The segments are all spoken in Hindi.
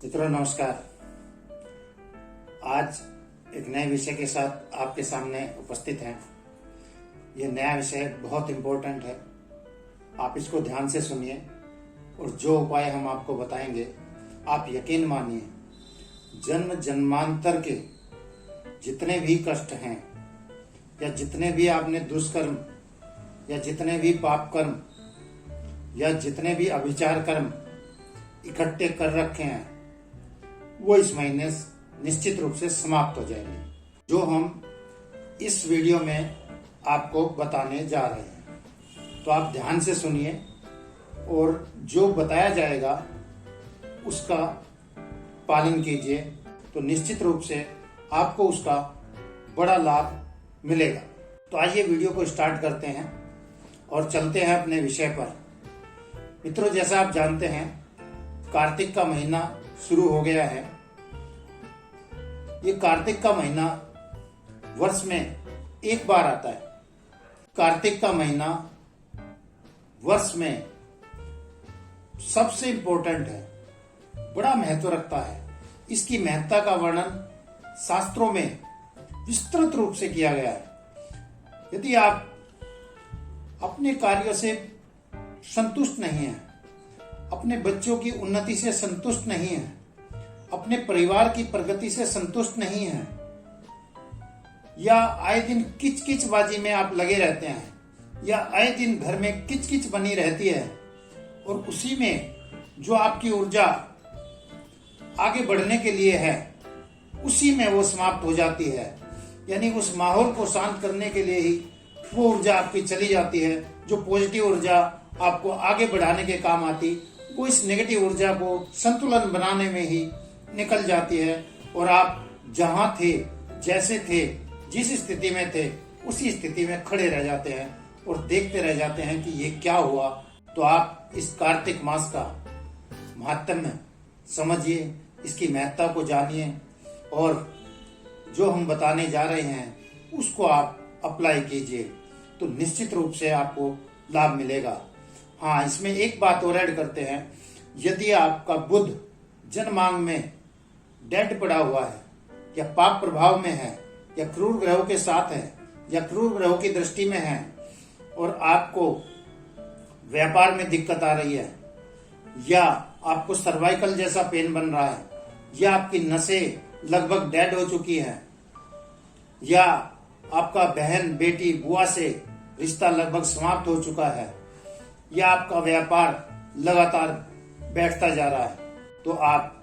मित्रों नमस्कार। आज एक नए विषय के साथ आपके सामने उपस्थित हैं। यह नया विषय बहुत इम्पोर्टेंट है, आप इसको ध्यान से सुनिए और जो उपाय हम आपको बताएंगे आप यकीन मानिए, जन्म जन्मांतर के जितने भी कष्ट हैं या जितने भी आपने दुष्कर्म या जितने भी पाप कर्म या जितने भी अभिचार कर्म इकट्ठे कर रखे हैं वो इस महीने निश्चित रूप से समाप्त हो जाएंगे, जो हम इस वीडियो में आपको बताने जा रहे हैं। तो आप ध्यान से सुनिए और जो बताया जाएगा उसका पालन कीजिए, तो निश्चित रूप से आपको उसका बड़ा लाभ मिलेगा। तो आइए वीडियो को स्टार्ट करते हैं और चलते हैं अपने विषय पर। मित्रों, जैसा आप जानते हैं कार्तिक का महीना शुरू हो गया है। ये कार्तिक का महीना वर्ष में एक बार आता है। कार्तिक का महीना वर्ष में सबसे इंपॉर्टेंट है, बड़ा महत्व रखता है। इसकी महत्ता का वर्णन शास्त्रों में विस्तृत रूप से किया गया है। यदि आप अपने कार्यों से संतुष्ट नहीं हैं, अपने बच्चों की उन्नति से संतुष्ट नहीं हैं, अपने परिवार की प्रगति से संतुष्ट नहीं हैं, या आए दिन किचकिचबाजी में आप लगे रहते हैं, या आए दिन घर में किचकिच बनी रहती है और उसी में जो आपकी ऊर्जा आगे बढ़ने के लिए है उसी में वो समाप्त हो जाती है, यानी उस माहौल को शांत करने के लिए ही वो ऊर्जा आपकी चली जाती है। जो पॉजिटिव ऊर्जा आपको आगे बढ़ाने के काम आती, वो इस नेगेटिव ऊर्जा को संतुलन बनाने में ही निकल जाती है और आप जहां थे, जैसे थे, जिस स्थिति में थे उसी स्थिति में खड़े रह जाते हैं और देखते रह जाते हैं कि ये क्या हुआ। तो आप इस कार्तिक मास का महात्म्य समझिए, इसकी महत्ता को जानिए और जो हम बताने जा रहे हैं उसको आप अप्लाई कीजिए, तो निश्चित रूप से आपको लाभ मिलेगा। हाँ, इसमें एक बात और ऐड करते हैं, यदि आपका बुध जन्मांग में डेड पड़ा हुआ है या पाप प्रभाव में है या क्रूर ग्रहों के साथ है या क्रूर ग्रहों की दृष्टि में है और आपको व्यापार में दिक्कत आ रही है, या आपको सर्वाइकल जैसा पेन बन रहा है, या आपकी नसें लगभग डेड हो चुकी हैं, या आपका बहन बेटी बुआ से रिश्ता लगभग समाप्त हो चुका है, या आपका व्यापार लगातार बैठता जा रहा है, तो आप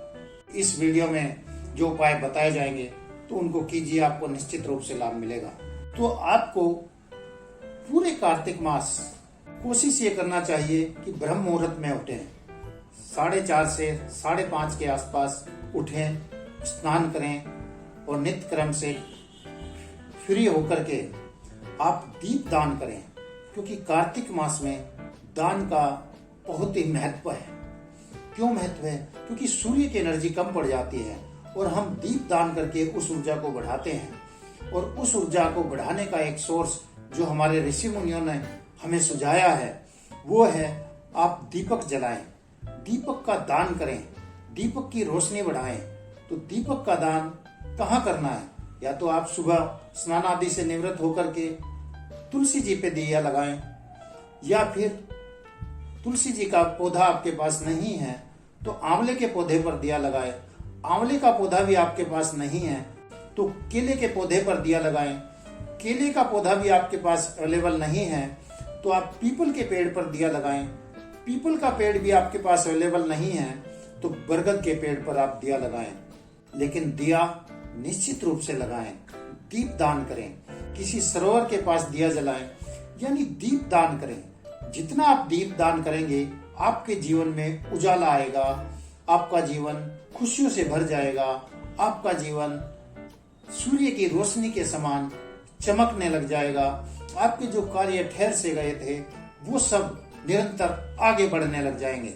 इस वीडियो में जो उपाय बताए जाएंगे तो उनको कीजिए, आपको निश्चित रूप से लाभ मिलेगा। तो आपको पूरे कार्तिक मास कोशिश ये करना चाहिए कि ब्रह्म मुहूर्त में उठें, 4:30 से 5:30 के आसपास उठें, स्नान करें और नित्य क्रम से फ्री होकर के आप दीप दान करें, क्योंकि कार्तिक मास में दान का बहुत ही महत्व है। क्यों महत्व है? क्योंकि सूर्य की एनर्जी कम पड़ जाती है और हम दीप दान करके उस ऊर्जा को बढ़ाते हैं। और उस ऊर्जा को बढ़ाने का एक सोर्स जो हमारे ऋषि मुनियों ने हमें सुझाया है वो है आप दीपक जलाएं, दीपक का दान करें, दीपक की रोशनी बढ़ाएं। तो दीपक का दान कहाँ करना है? या तो आप सुबह स्नान आदि से निवृत्त होकर के तुलसी जी पे दिया लगाएं, या फिर तुलसी जी का पौधा आपके पास नहीं है तो आंवले के पौधे पर दिया लगाएं। आंवले का पौधा भी आपके पास नहीं है तो केले के पौधे पर दिया लगाएं। केले का पौधा भी आपके पास अवेलेबल नहीं है तो आप पीपल के पेड़ पर दिया लगाएं। पीपल का पेड़ भी आपके पास अवेलेबल नहीं है तो बरगद के पेड़ पर आप दिया लगाएं। लेकिन दिया निश्चित रूप से लगाएं, दीप दान करें, किसी सरोवर के पास दिया जलाएं, यानी दीप दान करें। जितना आप दीप दान करेंगे आपके जीवन में उजाला आएगा, आपका जीवन खुशियों से भर जाएगा, आपका जीवन सूर्य की रोशनी के समान चमकने लग जाएगा। आपके जो कार्य ठहर से गए थे वो सब निरंतर आगे बढ़ने लग जाएंगे।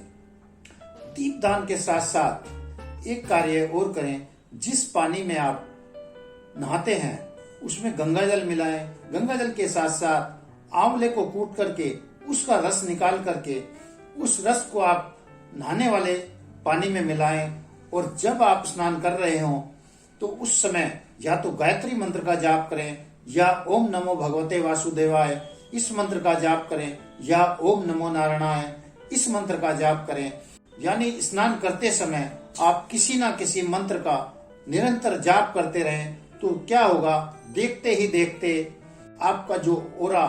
दीप दान के साथ साथ एक कार्य और करें, जिस पानी में आप नहाते हैं उसमें गंगा जल मिलाएं। गंगा जल के साथ साथ आंवले को कूट करके उसका रस निकाल करके उस रस को आप नहाने वाले पानी में मिलाएं और जब आप स्नान कर रहे हो तो उस समय या तो गायत्री मंत्र का जाप करें या ओम नमो भगवते वासुदेवाय इस मंत्र का जाप करें या ओम नमो नारायणाय इस मंत्र का जाप करें। यानी स्नान करते समय आप किसी ना किसी मंत्र का निरंतर जाप करते रहें तो क्या होगा, देखते ही देखते आपका जो ओरा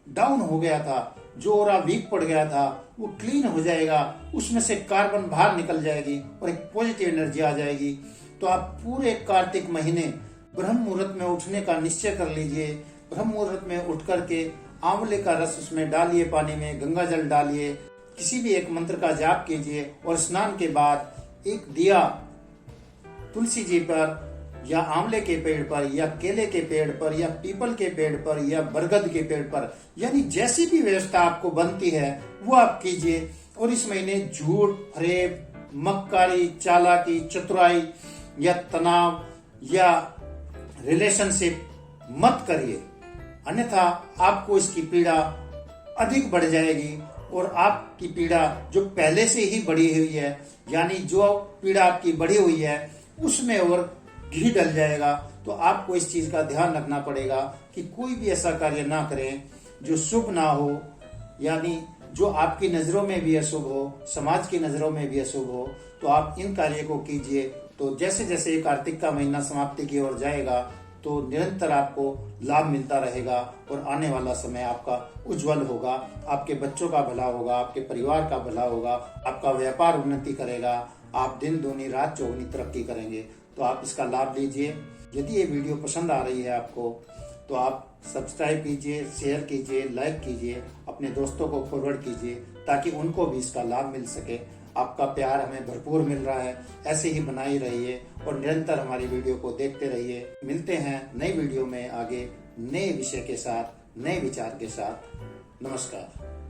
डाउन हो गया था, जो ओरा वीक पड़ गया था, वो क्लीन हो जाएगा, उसमें से कार्बन बाहर निकल जाएगी और एक पॉजिटिव एनर्जी आ जाएगी। तो आप पूरे कार्तिक महीने ब्रह्म मुहूर्त में उठने का निश्चय कर लीजिए। ब्रह्म मुहूर्त में उठ करके आंवले का रस उसमें डालिए, पानी में गंगा जल डालिए, किसी भी एक मंत्र का जाप कीजिए और स्नान के बाद एक दिया तुलसी जी पर या आंवले के पेड़ पर या केले के पेड़ पर या पीपल के पेड़ पर या बरगद के पेड़ पर, यानी जैसी भी व्यवस्था आपको बनती है वो आप कीजिए। और इस महीने झूठ, फरेब, मक्कारी, चालाकी, चतुराई या तनाव या रिलेशनशिप मत करिए, अन्यथा आपको इसकी पीड़ा अधिक बढ़ जाएगी और आपकी पीड़ा जो पहले से ही बढ़ी हुई है, यानी जो पीड़ा आपकी बढ़ी हुई है उसमें और घी डल जाएगा। तो आपको इस चीज का ध्यान रखना पड़ेगा कि कोई भी ऐसा कार्य ना करें जो शुभ ना हो, यानी जो आपकी नजरों में भी अशुभ हो, समाज की नजरों में भी अशुभ हो। तो आप इन कार्य को कीजिए। तो जैसे जैसे कार्तिक का महीना समाप्ति की ओर जाएगा तो निरंतर आपको लाभ मिलता रहेगा और आने वाला समय आपका उज्जवल होगा, आपके बच्चों का भला होगा, आपके परिवार का भला होगा, आपका व्यापार उन्नति करेगा, आप दिन दूनी रात चौगुनी तरक्की करेंगे। तो आप इसका लाभ लीजिए। यदि ये वीडियो पसंद आ रही है आपको तो आप सब्सक्राइब कीजिए, शेयर कीजिए, लाइक कीजिए, अपने दोस्तों को फॉरवर्ड कीजिए ताकि उनको भी इसका लाभ मिल सके। आपका प्यार हमें भरपूर मिल रहा है, ऐसे ही बनाए रहिए और निरंतर हमारी वीडियो को देखते रहिए। मिलते हैं नई वीडियो में आगे नए विषय के साथ, नए विचार के साथ। नमस्कार।